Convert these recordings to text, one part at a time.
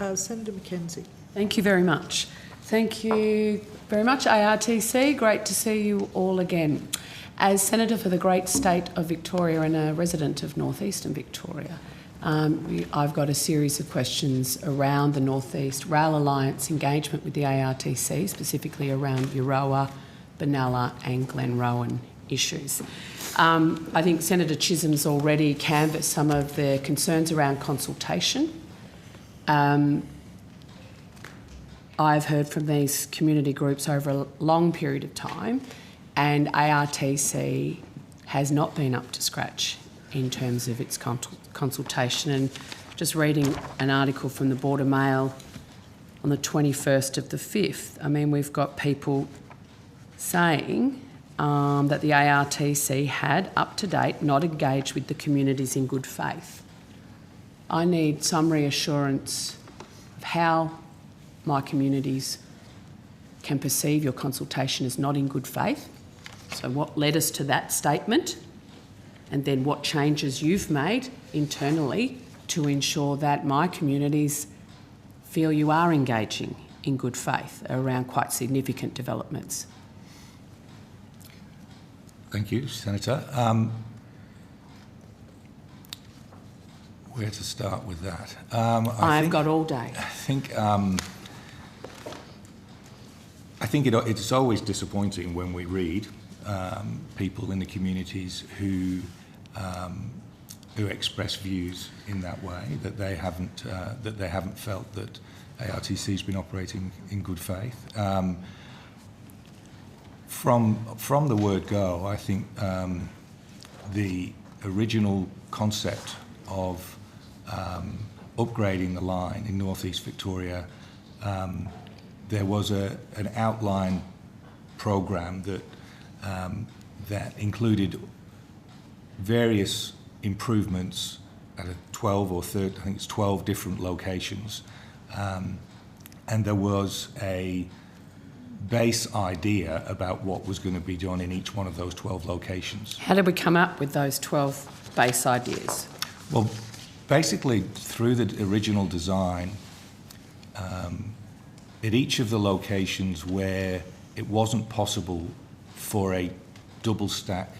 Senator McKenzie. Thank you very much. Thank you very much, ARTC. Great to see you all again. As Senator for the great state of Victoria and a resident of northeastern Victoria, I've got a series of questions around the North East Rail Alliance engagement with the ARTC, specifically around Euroa, Benalla and Glenrowan issues. I think Senator Chisholm's already canvassed some of the concerns around consultation. I've heard from these community groups over a long period of time, and ARTC has not been up to scratch in terms of its consultation. And just reading an article from the Border Mail on the 21st of the 5th, I mean, we've got people saying that the ARTC had, up to date, not engaged with the communities in good faith. I need some reassurance of how my communities can perceive your consultation as not in good faith. So what led us to that statement, and then what changes you've made internally to ensure that my communities feel you are engaging in good faith around quite significant developments. Thank you, Senator. Where to start with that? I've got all day. I think it's always disappointing when we read people in the communities who express views in that way, that they haven't felt that ARTC's been operating in good faith. From the word go, I think the original concept of upgrading the line in northeast Victoria, there was an outline program that included various improvements at 12 or 13, I think it's 12 different locations, and there was a base idea about what was going to be done in each one of those 12 locations. How did we come up with those 12 base ideas? Well, basically through the original design, at each of the locations where it wasn't possible for a double stack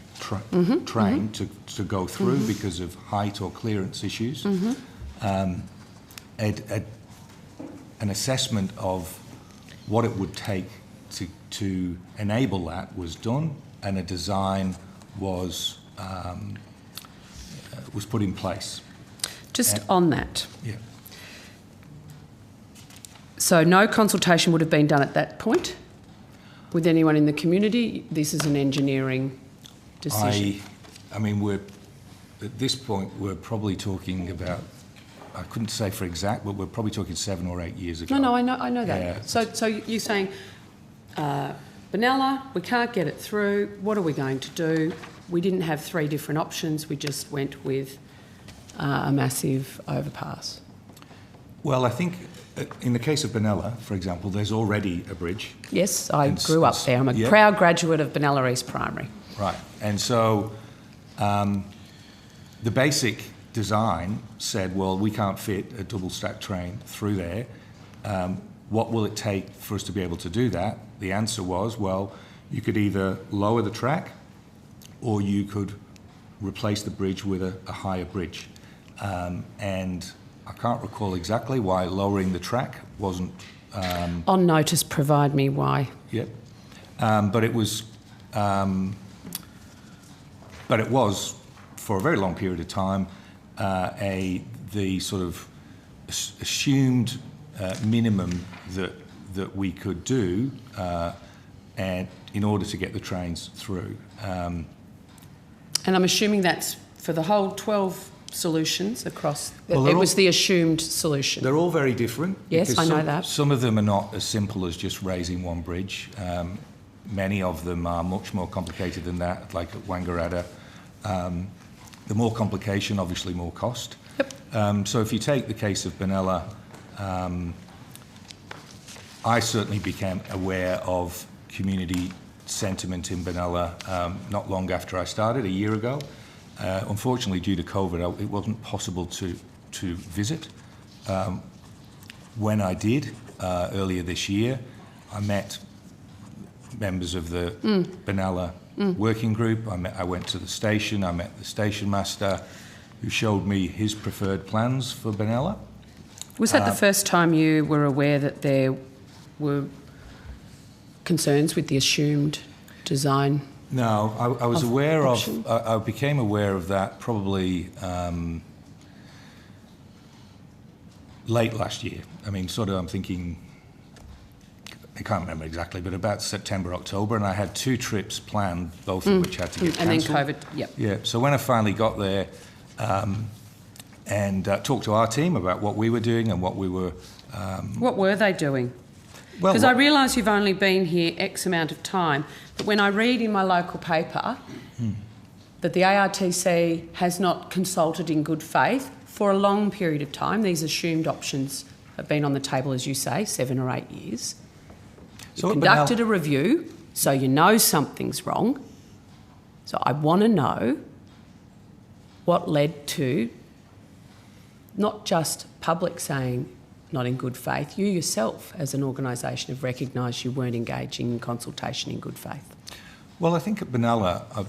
train to go through because of height or clearance issues, an assessment of what it would take to enable that was done, and a design was put in place. Just on that. Yeah. So no consultation would have been done at that point with anyone in the community? This is an engineering decision. I mean, at this point, we're probably talking about, I couldn't say for exact, but we're probably talking 7 or 8 years ago. No, I know that. Yeah. So you're saying, Benalla, we can't get it through. What are we going to do? We didn't have 3 different options. We just went with a massive overpass. Well, I think in the case of Benalla, for example, there's already a bridge. Yes, I grew up there. I'm a proud graduate of Benalla East Primary. Right, and so the basic design said, well, we can't fit a double stack train through there. What will it take for us to be able to do that? The answer was, well, you could either lower the track or you could replace the bridge with a higher bridge. And I can't recall exactly why lowering the track wasn't... On notice, provide me why. Yep. But it was, for a very long period of time, the sort of assumed minimum that we could do and in order to get the trains through. And I'm assuming that's for the whole 12 solutions across... Well, it was the assumed solution. They're all very different. Yes, I know that. Some of them are not as simple as just raising one bridge. Many of them are much more complicated than that, like at Wangaratta. The more complication, obviously more cost. Yep. So if you take the case of Benalla, I certainly became aware of community sentiment in Benalla not long after I started, a year ago. Unfortunately, due to COVID, it wasn't possible to visit. when I did earlier this year, I met members of the Benalla working group. I went to the station. I met the station master, who showed me his preferred plans for Benalla. Was that the first time you were aware that there were concerns with the assumed design? No, I was aware option? I became aware of that probably late last year. I mean, sort of, I'm thinking, I can't remember exactly, but about September, October, and I had 2 trips planned, both of which had to get cancelled. And then COVID, yep. Yeah, so when I finally got there and talked to our team about what we were doing and what we were... What were they doing? Well, Because I realise you've only been here X amount of time, but when I read in my local paper that the ARTC has not consulted in good faith for a long period of time, these assumed options have been on the table, as you say, 7 or 8 years. So You conducted a review, so you know something's wrong. So I want to know what led to not just public saying not in good faith, you yourself as an organisation have recognised you weren't engaging in consultation in good faith. Well, I think at Benalla, I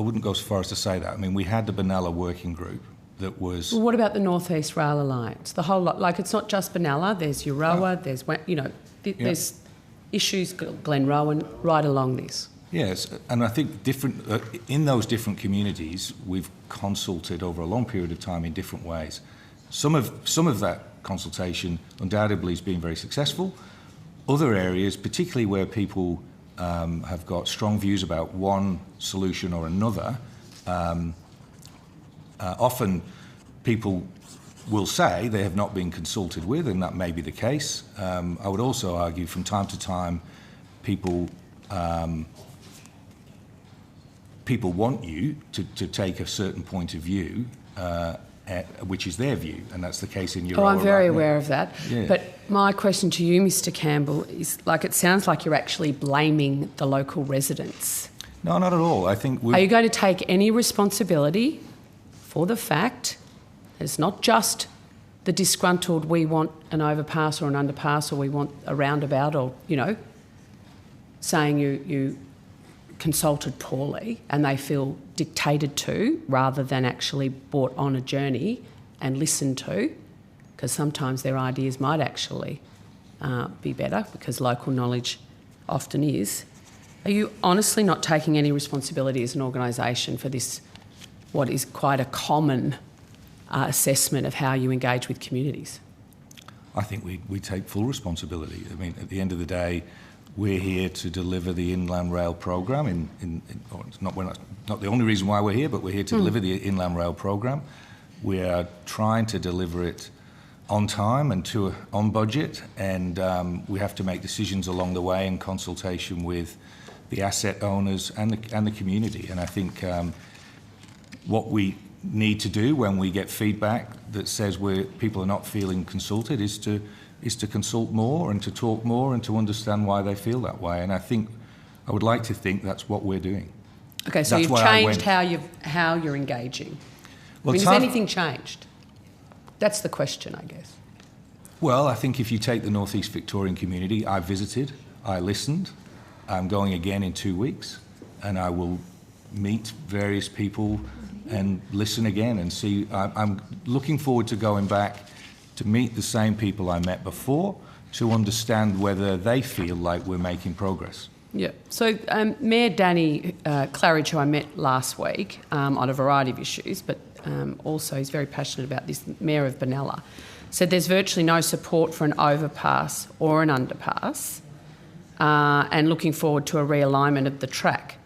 wouldn't go so far as to say that. I mean, we had the Benalla working group that was... Well, what about the North East Rail Alliance? The whole lot, like it's not just Benalla, there's Euroa, there's, there's issues, Glenrowan, right along this. Yes, and I think in those different communities, we've consulted over a long period of time in different ways. Some of that consultation undoubtedly has been very successful. Other areas, particularly where people have got strong views about one solution or another, often people will say they have not been consulted with, and that may be the case. I would also argue from time to time people want you to take a certain point of view, which is their view, and that's the case in Euroa. I'm very aware of that. Yeah. But my question to you, Mr. Campbell, is it sounds like you're actually blaming the local residents. No, not at all. I think Are you going to take any responsibility for the fact it's not just the disgruntled, we want an overpass or an underpass or we want a roundabout or, saying you consulted poorly and they feel dictated to rather than actually brought on a journey and listened to, because sometimes their ideas might actually be better because local knowledge often is. Are you honestly not taking any responsibility as an organisation for this, what is quite a common assessment of how you engage with communities? I think we take full responsibility. I mean, at the end of the day, we're here to deliver the Inland Rail program. It's not the only reason why we're here, but we're here to deliver the Inland Rail program. We are trying to deliver it on time and on budget, and we have to make decisions along the way in consultation with the asset owners and the community. And I think what we need to do when we get feedback that says people are not feeling consulted is to consult more and to talk more and to understand why they feel that way. And I would like to think that's what we're doing. Okay, so That's you've why changed how you're engaging. Well, has anything changed? That's the question, I guess. Well, I think if you take the North East Victorian community, I visited, I listened. I'm going again in 2 weeks, and I will meet various people and listen again and see. I'm looking forward to going back to meet the same people I met before to understand whether they feel like we're making progress. Yeah. So Mayor Danny Claridge, who I met last week on a variety of issues, but also he's very passionate about this, Mayor of Benalla, said there's virtually no support for an overpass or an underpass and looking forward to a realignment of the track,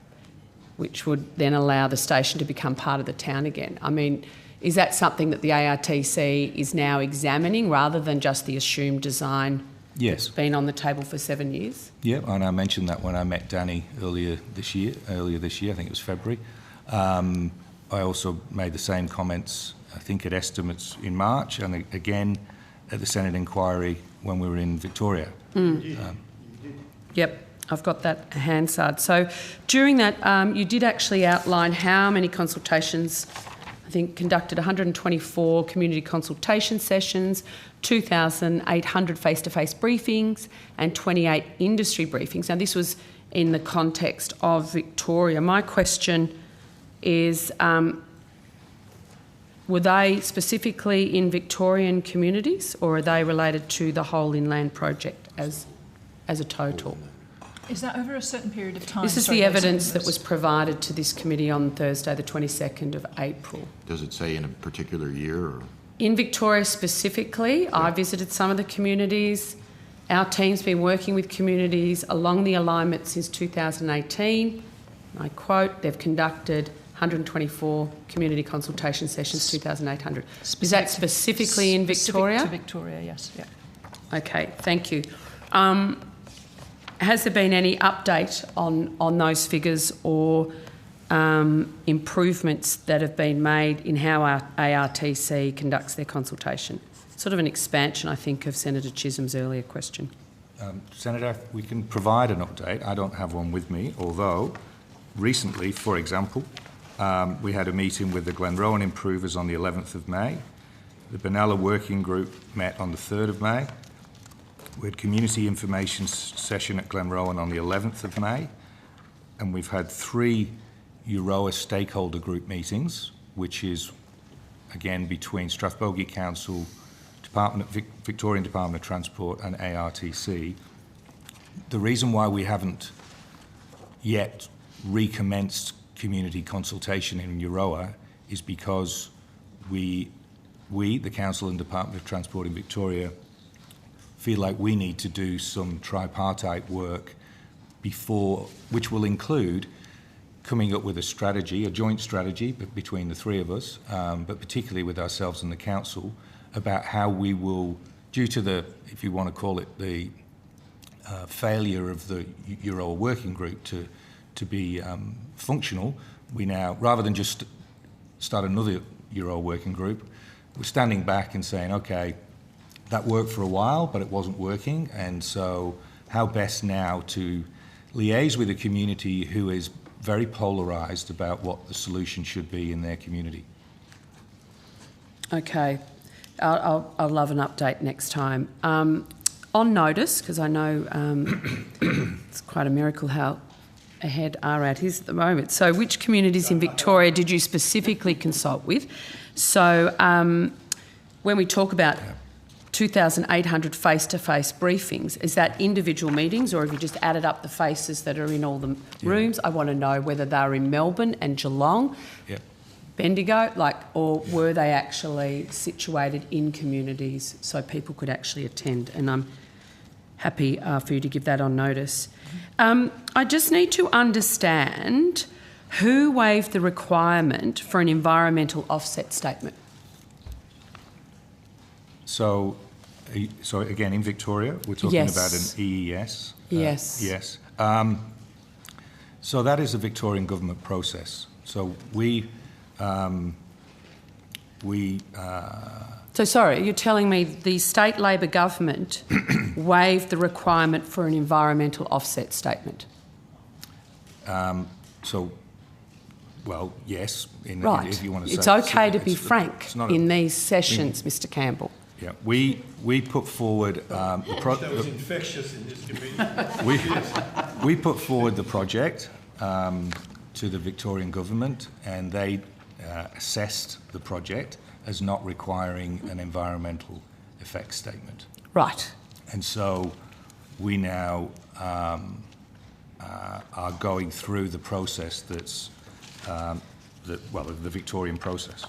which would then allow the station to become part of the town again. I mean, is that something that the ARTC is now examining rather than just the assumed design? Yes. Been on the table for 7 years? Yeah, and I mentioned that when I met Danny earlier this year, I think it was February. I also made the same comments, I think, at estimates in March and again at the Senate inquiry when we were in Victoria. Yep, I've got that Hansard. So during that, you did actually outline how many consultations I think, conducted 124 community consultation sessions, 2,800 face-to-face briefings and 28 industry briefings. Now, this was in the context of Victoria. My question is, were they specifically in Victorian communities, or are they related to the whole inland project as a total? Is that over a certain period of time? This is the evidence that was provided to this committee on Thursday, the 22nd of April. Does it say in a particular year? Or? In Victoria specifically, I visited some of the communities. Our team's been working with communities along the alignment since 2018. I quote, they've conducted 124 community consultation sessions, 2,800. Is that specifically in Victoria? Specific to Victoria, yes. Yeah. Okay, thank you. Has there been any update on those figures or improvements that have been made in how our ARTC conducts their consultation? Sort of an expansion, I think, of Senator Chisholm's earlier question. Senator, we can provide an update. I don't have one with me, although recently, for example, we had a meeting with the Glenrowan improvers on the 11th of May. The Benalla working group met on the 3rd of May. We had community information session at Glenrowan on the 11th of May, and we've had 3 Euroa stakeholder group meetings, which is, again, between Strathbogie Council, Victorian Department of Transport and ARTC. The reason why we haven't yet recommenced community consultation in Euroa is because we, the Council and Department of Transport in Victoria, feel like we need to do some tripartite work before, which will include coming up with a strategy, a joint strategy between the 3 of us, but particularly with ourselves and the Council, about how we will, due to the, if you want to call it, the failure of the Euroa working group to be functional, we now, rather than just start another Euroa working group, we're standing back and saying, okay, that worked for a while, but it wasn't working, and so how best now to liaise with a community who is very polarised about what the solution should be in their community. Okay, I'll love an update next time. On notice, because I know it's quite a miracle how ahead RAT is at the moment. So which communities in Victoria did you specifically consult with? So when we talk about 2,800 face-to-face briefings, is that individual meetings, or have you just added up the faces that are in all the rooms? I want to know whether they're in Melbourne and Geelong, Bendigo, or were they actually situated in communities so people could actually attend? And I'm happy for you to give that on notice. I just need to understand who waived the requirement for an environmental offset statement. So again, in Victoria, we're talking about an EES. Yes. Yes. So that is a Victorian government process. So So sorry, you're telling me the state Labor government waived the requirement for an environmental offset statement? Well, yes. Right. If you want to it's say, okay to be frank in these sessions, Mr. Campbell. Yeah, we put forward that was infectious in this debate. we put forward the project to the Victorian government, and they assessed the project as not requiring an environmental effects statement. Right. And so we now are going through the process that's the Victorian process.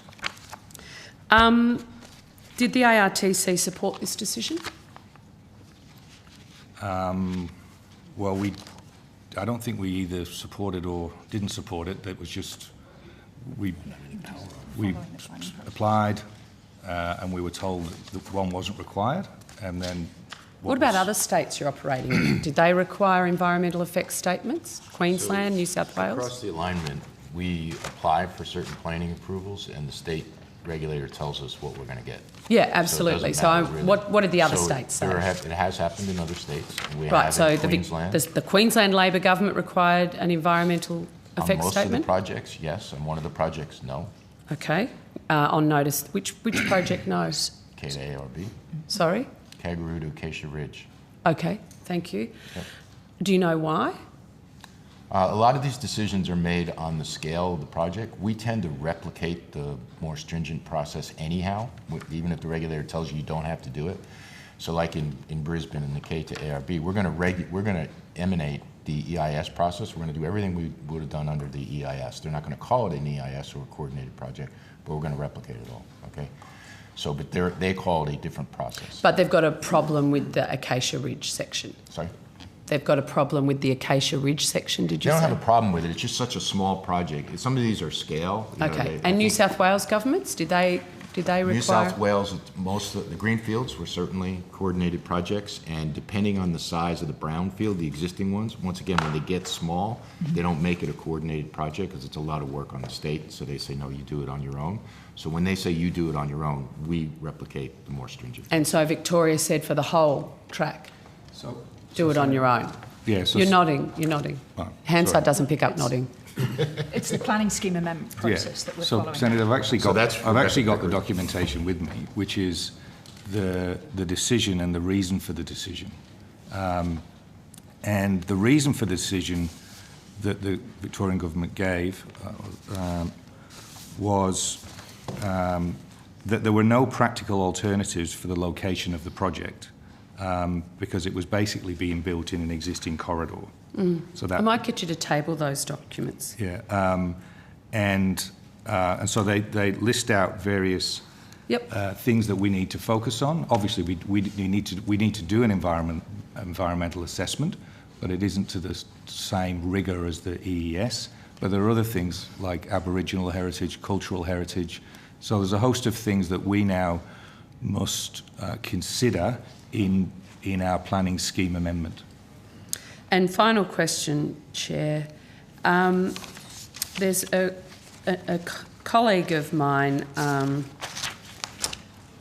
Did the ARTC support this decision? Well, I don't think we either supported or didn't support it. That was just we applied and we were told that one wasn't required, and then. What about other states you're operating in? Did they require environmental effects statements? Queensland, New South Wales? Across the alignment, we apply for certain planning approvals, and the state regulator tells us what we're going to get. Yeah, absolutely. So, really. what did the other states say? It has happened in other states. We right, have so in Queensland. the Queensland Labor government required an environmental effects statement? On most of the projects, yes. On one of the projects, no. Okay. On notice, which project knows? K to ARB, Sorry? Kangaroo to Acacia Ridge. Okay, thank you. Yep. Do you know why? A lot of these decisions are made on the scale of the project. We tend to replicate the more stringent process anyhow, even if the regulator tells you you don't have to do it. So like in Brisbane in the K to ARB, we're going to emanate the EIS process. We're going to do everything we would have done under the EIS. They're not going to call it an EIS or a coordinated project, but we're going to replicate it all, okay? So, but they call it a different process. But they've got a problem with the Acacia Ridge section. Sorry? They've got a problem with the Acacia Ridge section, did They you don't say? have a problem with it. It's just such a small project. Some of these are scale. You know, Okay. I And New think South Wales governments, did they require? New South Wales, most of the greenfields were certainly coordinated projects, and depending on the size of the brownfield, the existing ones, once again, when they get small, they don't make it a coordinated project because it's a lot of work on the state, so they say, no, you do it on your own. So when they say you do it on your own, we replicate the more stringent. And so Victoria said for the whole track, So, do it on your own. yeah, so You're nodding, you're nodding. Oh, Hansard sorry. doesn't pick up nodding. It's the planning scheme amendment process that we're so, following. Senator, I've actually So got that's- I've actually got the that's- documentation with me, which is the decision and the reason for the decision. And the reason for the decision that the Victorian government gave was that there were no practical alternatives for the location of the project because it was basically being built in an existing corridor. So that I might get you to table those documents. yeah, and so they list out various Yep. things that we need to focus on. Obviously, we need to do an environmental assessment, but it isn't to the same rigour as the EES. But there are other things like Aboriginal heritage, cultural heritage. So there's a host of things that we now must consider in our planning scheme amendment. And final question, Chair. There's a colleague of mine,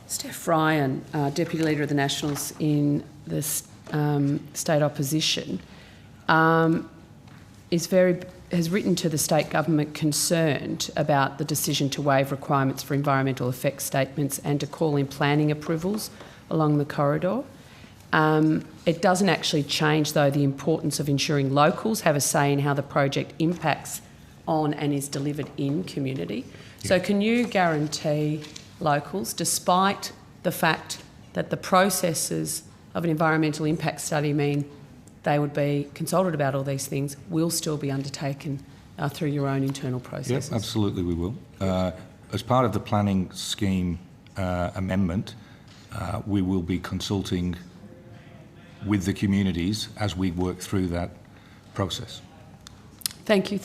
Steph Ryan, Deputy Leader of the Nationals in the state opposition, has written to the state government concerned about the decision to waive requirements for environmental effects statements and to call in planning approvals along the corridor. It doesn't actually change, though, the importance of ensuring locals have a say in how the project impacts on and is delivered in community. Yeah. So can you guarantee locals, despite the fact that the processes of an environmental impact study mean they would be consulted about all these things, will still be undertaken through your own internal processes? Yes, absolutely we will. As part of the planning scheme amendment, we will be consulting with the communities as we work through that process. Thank you.